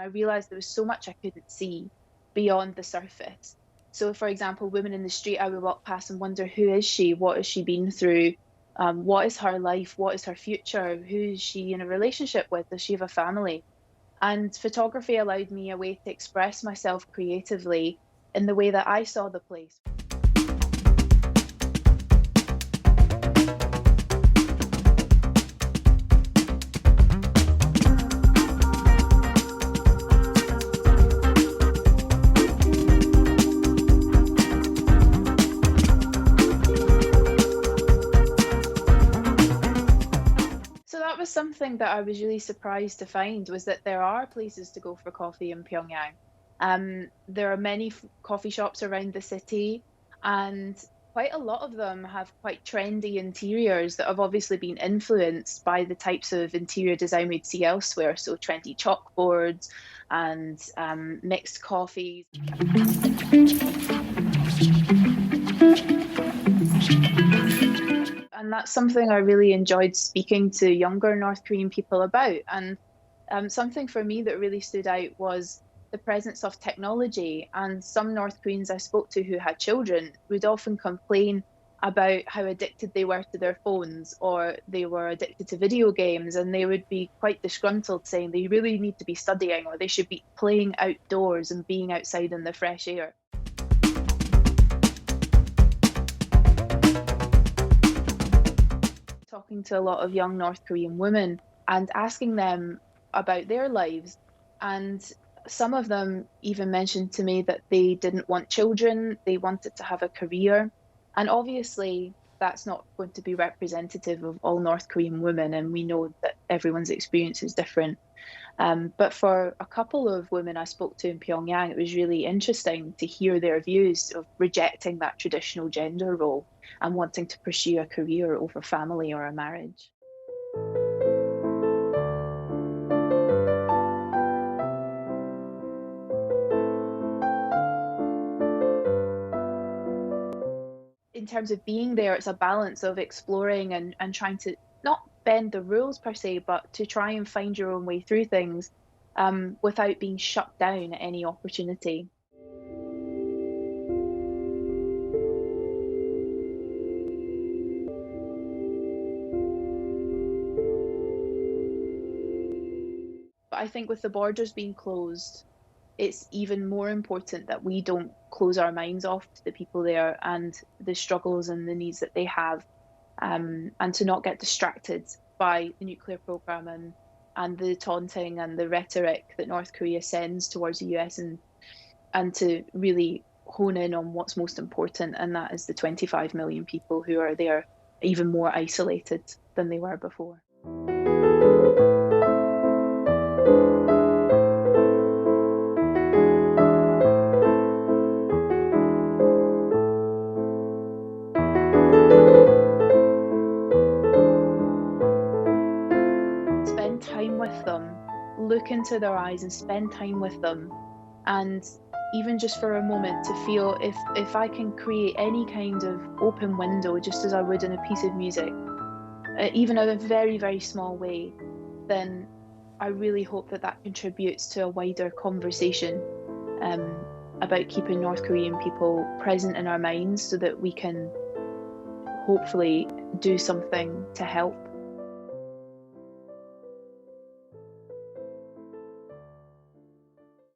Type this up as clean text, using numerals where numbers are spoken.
I realized there was so much I couldn't see beyond the surface. So, for example, women in the street, I would walk past and wonder, who is she? What has she been through? What is her life? What is her future? Who is she in a relationship with? Does she have a family? And photography allowed me a way to express myself creatively in the way that I saw the place. So that was something that I was really surprised to find, was that there are places to go for coffee in Pyongyang. There are many coffee shops around the city, and quite a lot of them have quite trendy interiors that have obviously been influenced by the types of interior design we'd see elsewhere. So trendy chalkboards and mixed coffees. And that's something I really enjoyed speaking to younger North Korean people about. And something for me that really stood out was the presence of technology. And some North Koreans I spoke to who had children would often complain about how addicted they were to their phones, or they were addicted to video games, and they would be quite disgruntled, saying they really need to be studying, or they should be playing outdoors and being outside in the fresh air. Talking to a lot of young North Korean women and asking them about their lives. And some of them even mentioned to me that they didn't want children, they wanted to have a career. And obviously, that's not going to be representative of all North Korean women, and we know that everyone's experience is different. But for a couple of women I spoke to in Pyongyang, it was really interesting to hear their views of rejecting that traditional gender role and wanting to pursue a career over family or a marriage. In terms of being there, it's a balance of exploring and trying to not bend the rules per se, but to try and find your own way through things without being shut down at any opportunity. But I think with the borders being closed, it's even more important that we don't close our minds off to the people there and the struggles and the needs that they have, and to not get distracted by the nuclear program and the taunting and the rhetoric that North Korea sends towards the US, and to really hone in on what's most important, and that is the 25 million people who are there, even more isolated than they were before. Spend time with them, look into their eyes and spend time with them. And even just for a moment, to feel, if I can create any kind of open window, just as I would in a piece of music, even in a very, very small way, then I really hope that that contributes to a wider conversation um, about keeping North Korean people present in our minds, so that we can hopefully do something to help.